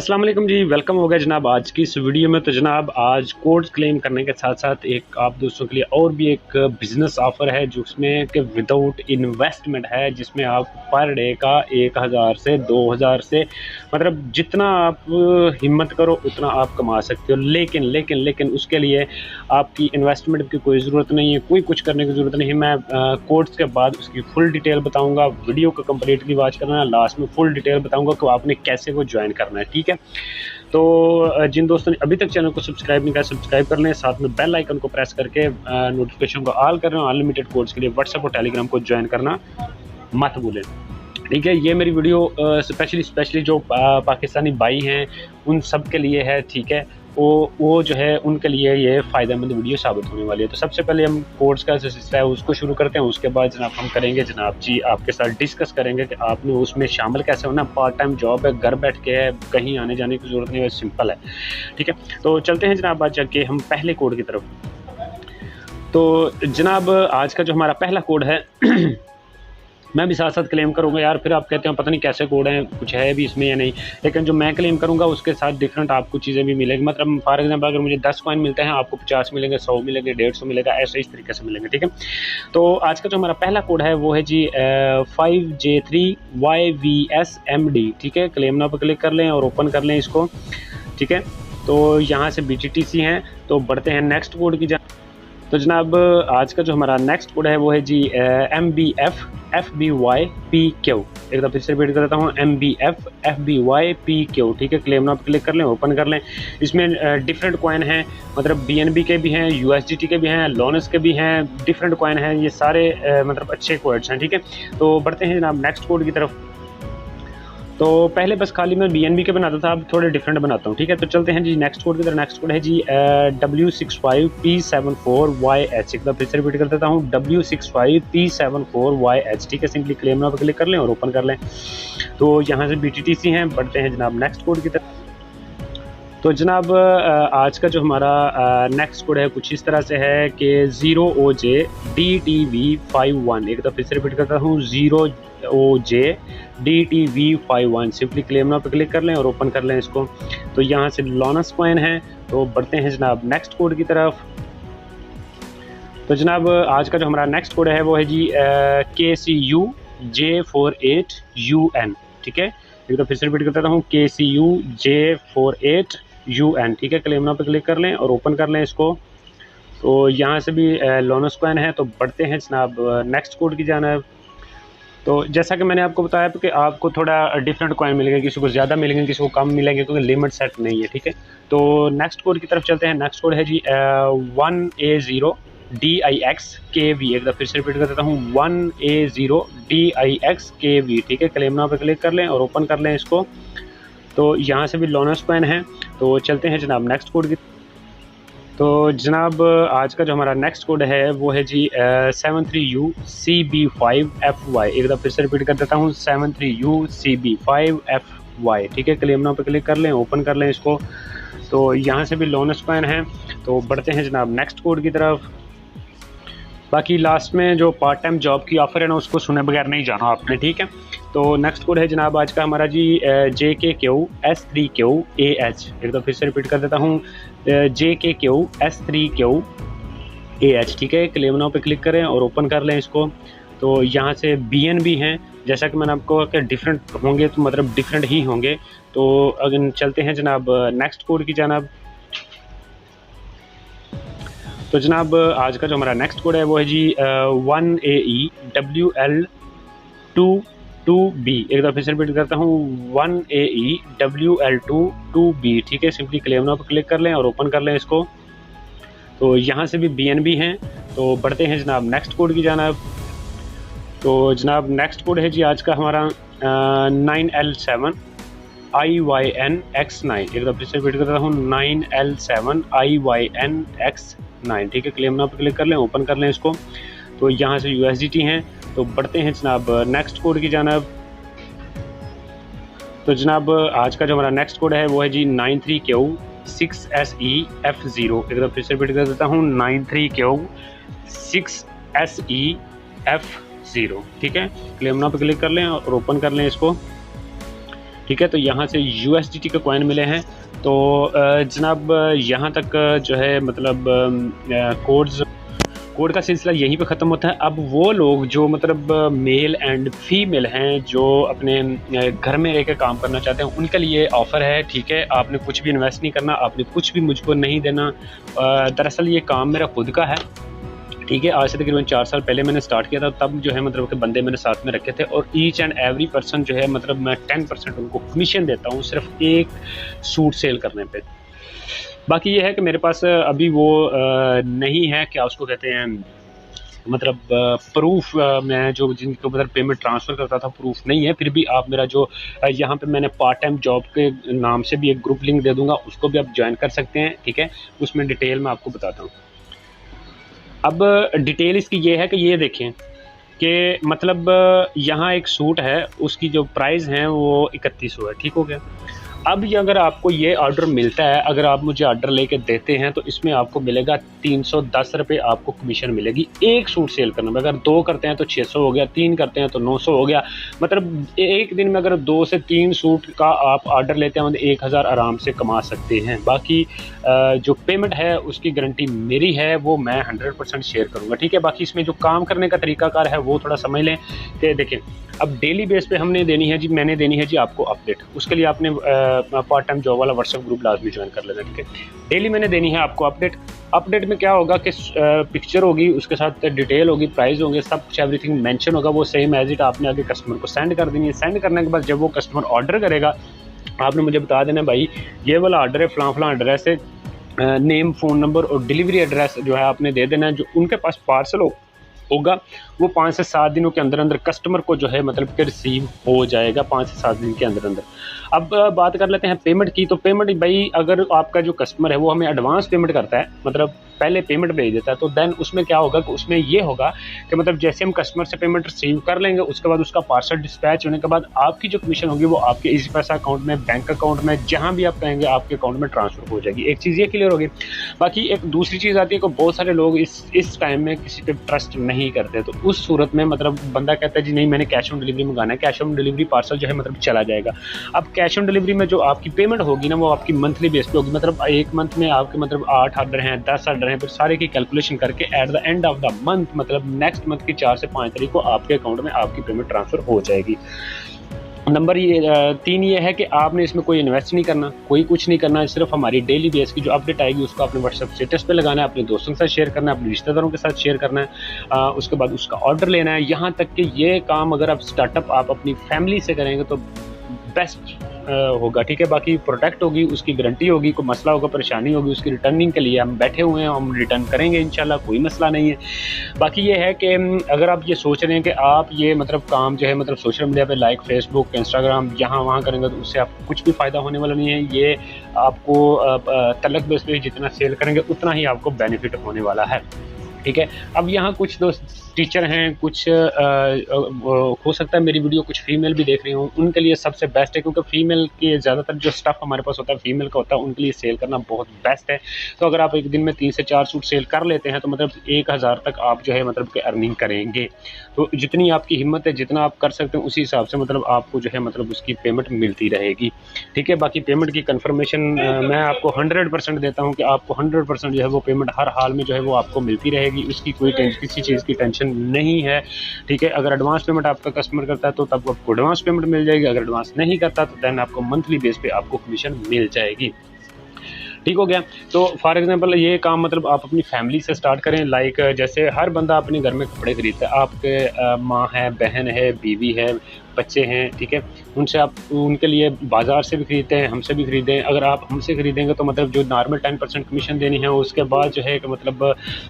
अस्सलाम वालेकुम जी, वेलकम हो गया जनाब आज की इस वीडियो में। तो जनाब आज कोड्स क्लेम करने के साथ साथ एक आप दोस्तों के लिए और भी एक बिज़नेस ऑफ़र है जिसमें कि विदाउट इन्वेस्टमेंट है, जिसमें आप पर डे का 1000 से 2000 से मतलब जितना आप हिम्मत करो उतना आप कमा सकते हो। लेकिन लेकिन लेकिन उसके लिए आपकी इन्वेस्टमेंट की कोई ज़रूरत नहीं है, कोई कुछ करने की ज़रूरत नहीं है। मैं कोड्स के बाद उसकी फुल डिटेल बताऊँगा, वीडियो को कम्प्लीटली वॉच करना, लास्ट में फुल डिटेल बताऊँगा कि आपने कैसे वो ज्वाइन करना है, ठीक है। तो जिन दोस्तों ने अभी तक चैनल को सब्सक्राइब नहीं किया, सब्सक्राइब कर लें, साथ में बेल आइकन को प्रेस करके नोटिफिकेशन को ऑल कर लें। अनलिमिटेड कोड्स के लिए व्हाट्सएप और टेलीग्राम को ज्वाइन करना मत भूलें, ठीक है। ये मेरी वीडियो स्पेशली जो पाकिस्तानी भाई हैं उन सब के लिए है, ठीक है। वो जो है उनके लिए ये फ़ायदेमंद वीडियो साबित होने वाली है। तो सबसे पहले हम कोर्स का जो सिलसिला है उसको शुरू करते हैं। उसके बाद जनाब हम करेंगे जनाब जी आपके साथ डिस्कस करेंगे कि आपने उसमें शामिल कैसे होना। पार्ट टाइम जॉब है, घर बैठ के है, कहीं आने जाने की ज़रूरत नहीं है, सिंपल है, ठीक है। तो चलते हैं जनाब आज जाके हम पहले कोड की तरफ। तो जनाब आज का जो हमारा पहला कोड है मैं भी साथ साथ क्लेम करूँगा यार, फिर आप कहते हैं पता नहीं कैसे कोड हैं, कुछ है भी इसमें या नहीं। लेकिन जो मैं क्लेम करूँगा उसके साथ डिफरेंट आपको चीज़ें भी मिलेंगी। मतलब फॉर एग्जांपल अगर मुझे 10 कॉइन मिलते हैं, आपको 50 मिलेंगे, 100 मिलेंगे, 150 मिलेगा, ऐसे इस तरीके से मिलेंगे, ठीक है। तो आज का जो हमारा पहला कोड है वो है जी 5J3YVSMD, ठीक है। क्लेम नाउ पर क्लिक कर लें और ओपन कर लें इसको, ठीक है। तो यहाँ से BTTC हैं। तो बढ़ते हैं नेक्स्ट कोड की तो जनाब आज का जो हमारा नेक्स्ट कोड है वो है जी MBFFBYPQ। एक दफ़ा फिर से रिपीट कर देता हूँ, MBFFBYPQ, ठीक है। क्लेम नाउ पर क्लिक कर लें, ओपन कर लें। इसमें डिफरेंट कॉइन हैं, मतलब BNB के भी हैं, USDT के भी हैं, लोनस के भी हैं, डिफरेंट कॉइन हैं। ये सारे मतलब अच्छे कोड्स हैं, ठीक है। तो बढ़ते हैं जनाब नेक्स्ट कोड की तरफ। तो पहले बस खाली मैं BNB के बनाता था, अब थोड़े डिफरेंट बनाता हूँ, ठीक है। तो चलते हैं जी नेक्स्ट कोड की तरफ। नेक्स्ट कोड है जी W65P74YH। एक बार फिर से रिपीट कर देता हूँ, W65P74YH, ठीक है। सिंपली क्लेम नाउ पर क्लिक कर लें और ओपन कर लें। तो यहाँ से BTTC हैं। बढ़ते हैं जनाब नेक्स्ट कोड की तरफ। तो जनाब आज का जो हमारा नेक्स्ट कोड है कुछ इस तरह से है कि 0OJDTV51। एक दफ़ा फिर से रिपीट करता हूँ, 0OJDTV51। सिंपली क्लेम नाउ पर क्लिक कर लें और ओपन कर लें इसको। तो यहाँ से लोनस कॉइन है। तो बढ़ते हैं जनाब नेक्स्ट कोड की तरफ। तो जनाब आज का जो हमारा नेक्स्ट कोड है वो है जी KCUJ48UN, ठीक है। एक तो फिर से रिपीट करता हूँ, KCUJ48UN, ठीक है। क्लेम नाउ पर क्लिक कर लें और ओपन कर लें इसको। तो यहाँ से भी लोनस कॉइन है। तो बढ़ते हैं जनाब नेक्स्ट कोड की जानिब। तो जैसा कि मैंने आपको बताया कि आपको थोड़ा डिफरेंट कॉइन मिलेंगे, किसी को ज़्यादा मिलेंगे, किसी को कम मिलेंगे, क्योंकि लिमिट सेट नहीं है, ठीक है। तो नेक्स्ट कोड की तरफ चलते हैं। नेक्स्ट कोड है जी 1A0DIXKV। एक दफ़ा फिर से रिपीट कर देता हूँ, 1A0DIXKV, ठीक है। क्लेम नाउ पर क्लिक कर लें और ओपन कर लें इसको। तो यहाँ से भी लोनस कॉइन है। तो चलते हैं जनाब नेक्स्ट कोड की। तो जनाब आज का जो हमारा नेक्स्ट कोड है वो है जी 73UCB5FY। एक दफ़ा फिर से रिपीट कर देता हूँ, 73UCB5FY, ठीक है। क्लेम नाउ पर क्लिक कर लें, ओपन कर लें इसको। तो यहाँ से भी लोनस कॉइन है। तो बढ़ते हैं जनाब नेक्स्ट कोड की तरफ। बाकी लास्ट में जो पार्ट टाइम जॉब की ऑफ़र है ना, उसको सुने बगैर नहीं जाना आपने, ठीक है। तो नेक्स्ट कोड है जनाब आज का हमारा जी JKQS3QAH। एक दफ़ा फिर से रिपीट कर देता हूँ, JKQS3QAH, ठीक है। क्लेम नाउ पे क्लिक करें और ओपन कर लें इसको। तो यहाँ से BNB हैं, जैसा कि मैंने आपको कहा कि डिफरेंट होंगे, तो मतलब डिफरेंट ही होंगे। तो अगर चलते हैं जनाब नेक्स्ट कोड की जानिब। तो जनाब आज का जो हमारा नेक्स्ट कोड है वो है जी 1AEWL22B। एक दफ़ा फिर से रिपीट करता हूँ, 1AEWL22B, ठीक है। सिंपली क्लेम नाउ पर क्लिक कर लें और ओपन कर लें इसको। तो यहाँ से भी BNB हैं। तो बढ़ते हैं जनाब नेक्स्ट कोड की जानिब। तो जनाब नेक्स्ट कोड है जी आज का हमारा 9L7IYNX9। एक दफ़ा फिर से रिपीट करता हूँ, 9L7IYNX9, ठीक है। क्लेम नाउ पर क्लिक कर लें, ओपन कर लें इसको। तो यहाँ से USDT हैं। तो बढ़ते हैं जनाब नेक्स्ट कोड की जानिब। तो जनाब आज का जो हमारा नेक्स्ट कोड है वो है जी 93Q6SEF0। एक दफ़ा फिर से रिपीट कर देता हूँ, 93Q6SEF0, ठीक है। क्लेम नाउ पर क्लिक कर लें और ओपन कर लें इसको, ठीक है। तो यहाँ से USDT के कॉइन मिले हैं। तो जनाब यहाँ तक जो है मतलब कोड का सिलसिला यहीं पे ख़त्म होता है। अब वो लोग जो मतलब मेल एंड फीमेल हैं, जो अपने घर में रह के काम करना चाहते हैं, उनके लिए ऑफ़र है। ठीक है, आपने कुछ भी इन्वेस्ट नहीं करना, आपने कुछ भी मुझको नहीं देना। दरअसल ये काम मेरा खुद का है। ठीक है, आज से तकरीबन 4 साल पहले मैंने स्टार्ट किया था। तब जो है मतलब के बंदे मैंने साथ में रखे थे, और ईच एंड एवरी पर्सन जो है मतलब मैं 10% उनको कमीशन देता हूँ सिर्फ एक सूट सेल करने पे। बाकी ये है कि मेरे पास अभी वो नहीं है, क्या उसको कहते हैं, मतलब प्रूफ, मैं जो जिनको मतलब पेमेंट ट्रांसफ़र करता था प्रूफ नहीं है। फिर भी आप मेरा जो यहाँ पे मैंने पार्ट टाइम जॉब के नाम से भी एक ग्रुप लिंक दे दूँगा, उसको भी आप ज्वाइन कर सकते हैं। ठीक है, उसमें डिटेल मैं आपको बताता हूँ। अब डिटेल इसकी ये है कि ये देखें कि मतलब यहाँ एक सूट है, उसकी जो प्राइस है वो 3100 है। ठीक हो गया। अब ये अगर आपको ये ऑर्डर मिलता है, अगर आप मुझे ऑर्डर लेके देते हैं, तो इसमें आपको मिलेगा 310 रुपये आपको कमीशन मिलेगी एक सूट सेल करने में। अगर 2 करते हैं तो 600 हो गया, 3 करते हैं तो 900 हो गया। मतलब एक दिन में अगर 2 से 3 सूट का आप ऑर्डर लेते हैं, मतलब 1000 आराम से कमा सकते हैं। बाकी जो पेमेंट है उसकी गारंटी मेरी है, वो मैं 100% शेयर करूँगा। ठीक है, बाकी इसमें जो काम करने का तरीकाकार है वो थोड़ा समझ लें कि देखें, अब डेली बेस पे हमने देनी है जी, मैंने देनी है जी आपको अपडेट। उसके लिए आपने पार्ट टाइम जॉब वाला व्हाट्सएप ग्रुप लाजमी ज्वाइन कर लेना। ठीक है, डेली मैंने देनी है आपको अपडेट। अपडेट में क्या होगा कि पिक्चर होगी, उसके साथ डिटेल होगी, प्राइस होंगे, सब कुछ एवरीथिंग मेंशन होगा। वो सेम एज इट आपने आगे कस्टमर को सेंड कर देनी है। सेंड करने के बाद जब वो कस्टमर ऑर्डर करेगा, आपने मुझे बता देना भाई ये वाला ऑर्डर है, फलां एड्रेस है, नेम, फ़ोन नंबर और डिलीवरी एड्रेस जो है आपने दे देना है। जो उनके पास पार्सल होगा वो 5 से 7 दिनों के अंदर अंदर कस्टमर को जो है मतलब कि रिसीव हो जाएगा, 5 से 7 दिन के अंदर अंदर। अब बात कर लेते हैं पेमेंट की। तो पेमेंट भाई, अगर आपका जो कस्टमर है वो हमें एडवांस पेमेंट करता है, मतलब पहले पेमेंट भेज देता है, तो देन उसमें क्या होगा कि उसमें ये होगा कि मतलब जैसे हम कस्टमर से पेमेंट रिसीव कर लेंगे, उसके बाद उसका पार्सल डिस्पैच होने के बाद आपकी जो कमीशन होगी वो आपके इजी पैसा अकाउंट में, बैंक अकाउंट में, जहाँ भी आप कहेंगे आपके अकाउंट में ट्रांसफ़र हो जाएगी। एक चीज़ ये क्लियर होगी। बाकी एक दूसरी चीज़ आती है कि बहुत सारे लोग इस टाइम में किसी पे ट्रस्ट नहीं करते। तो उस सूरत में मतलब बंदा कहता है जी नहीं, मैंने कैश ऑन डिलीवरी मंगाना है, कैश ऑन डिलीवरी पार्सल जो है मतलब चला जाएगा। अब कैश ऑन डिलीवरी में जो आपकी पेमेंट होगी ना, वो आपकी मंथली बेस पे होगी। मतलब एक मंथ में आपके मतलब 8 ऑर्डर हैं, 10 ऑर्डर हैं, फिर सारे की कैलकुलेशन करके at the end of the month, मतलब नेक्स्ट मंथ की 4 से 5 तारीख को आपके अकाउंट में आपकी पेमेंट ट्रांसफ़र हो जाएगी। नंबर 3 ये है कि आपने इसमें कोई इन्वेस्ट नहीं करना, कोई कुछ नहीं करना, सिर्फ हमारी डेली बेस की जो अपडेट आएगी उसको आपने व्हाट्सएप स्टेटस पे लगाना है, अपने दोस्तों के साथ शेयर करना है, अपने रिश्तेदारों के साथ शेयर करना है। उसके बाद उसका ऑर्डर लेना है। यहाँ तक कि ये काम अगर आप स्टार्टअप आप अपनी फैमिली से करेंगे तो बेस्ट होगा। ठीक है, बाकी प्रोडक्ट होगी, उसकी गारंटी होगी, कोई मसला होगा, परेशानी होगी, उसकी रिटर्निंग के लिए हम बैठे हुए हैं, हम रिटर्न करेंगे इंशाल्लाह, कोई मसला नहीं है। बाकी ये है कि अगर आप ये सोच रहे हैं कि आप ये मतलब काम जो है मतलब सोशल मीडिया पे लाइक फेसबुक, इंस्टाग्राम यहाँ वहाँ करेंगे तो उससे आपको कुछ भी फ़ायदा होने वाला नहीं है। ये आपको तलक बेस पे जितना सेल करेंगे उतना ही आपको बेनिफिट होने वाला है। ठीक है, अब यहाँ कुछ दोस्त टीचर हैं, कुछ हो सकता है मेरी वीडियो कुछ फीमेल भी देख रही हूँ, उनके लिए सबसे बेस्ट है, क्योंकि फीमेल के ज़्यादातर जो स्टफ़ हमारे पास होता है फीमेल का होता है, उनके लिए सेल करना बहुत बेस्ट है। तो अगर आप एक दिन में 3 से 4 सूट सेल कर लेते हैं तो मतलब 1000 तक आप जो है मतलब कि अर्निंग करेंगे। तो जितनी आपकी हिम्मत है, जितना आप कर सकते हैं, उसी हिसाब से मतलब आपको जो है मतलब उसकी पेमेंट मिलती रहेगी। ठीक है, बाकी पेमेंट की कन्फर्मेशन मैं आपको 100% देता हूँ कि आपको 100% जो है वो पेमेंट हर हाल में जो है वो आपको मिलती रहेगी, उसकी कोई किसी चीज़ की टेंशन नहीं है। ठीक है, अगर एडवांस पेमेंट आपका कस्टमर करता है तो तब आपको एडवांस पेमेंट मिल जाएगी, अगर एडवांस नहीं करता तो देन आपको मंथली बेस पे आपको कमीशन मिल जाएगी। ठीक हो गया। तो फॉर एग्जांपल ये काम मतलब आप अपनी फैमिली से स्टार्ट करें। लाइक जैसे हर बंदा अपने घर में कपड़े खरीदता है, आपके माँ है, बहन है, बीवी है, बच्चे हैं, ठीक है, उनसे आप उनके लिए बाज़ार से भी खरीदते हैं, हमसे भी खरीदें। अगर आप हमसे खरीदेंगे तो मतलब जो नॉर्मल 10% कमीशन देनी है, उसके बाद जो है कि मतलब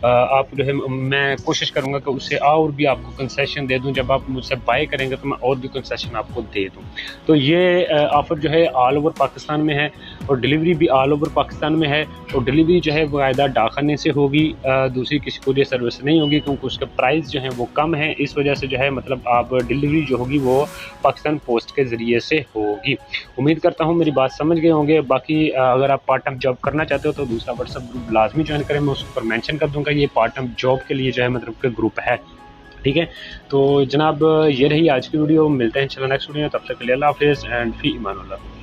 आप जो है मैं कोशिश करूँगा कि उससे और भी आपको कंसेशन दे दूँ। जब आप मुझसे बाय करेंगे तो मैं और भी कंसेशन आपको दे दूँ। तो ये ऑफ़र जो है ऑल ओवर पाकिस्तान में है और डिलीवरी भी ऑल ओवर पाकिस्तान में है। और डिलीवरी जो है बाकायदा डाकखाने से होगी, दूसरी किसी कोरियर सर्विस नहीं होगी, क्योंकि उसका प्राइस जो है वो कम है। इस वजह से जो है मतलब आप डिलीवरी जो होगी वो पाकिस्तान पोस्ट के ज़रिए से होगी। उम्मीद करता हूँ मेरी बात समझ गए होंगे। बाकी अगर आप पार्ट टाइम जॉब करना चाहते हो तो दूसरा व्हाट्सएप ग्रुप लाजमी ज्वाइन करें, मैं उसके ऊपर मेंशन कर दूँगा। ये पार्ट टाइम जॉब के लिए जो है मतलब के ग्रुप है। ठीक है। तो जनाब ये रही आज की वीडियो, मिलते हैं इंशाल्लाह नेक्स्ट वीडियो में, तब तक के लिए अल्लाह हाफ़िज़ एंड फ़ी अमान अल्लाह।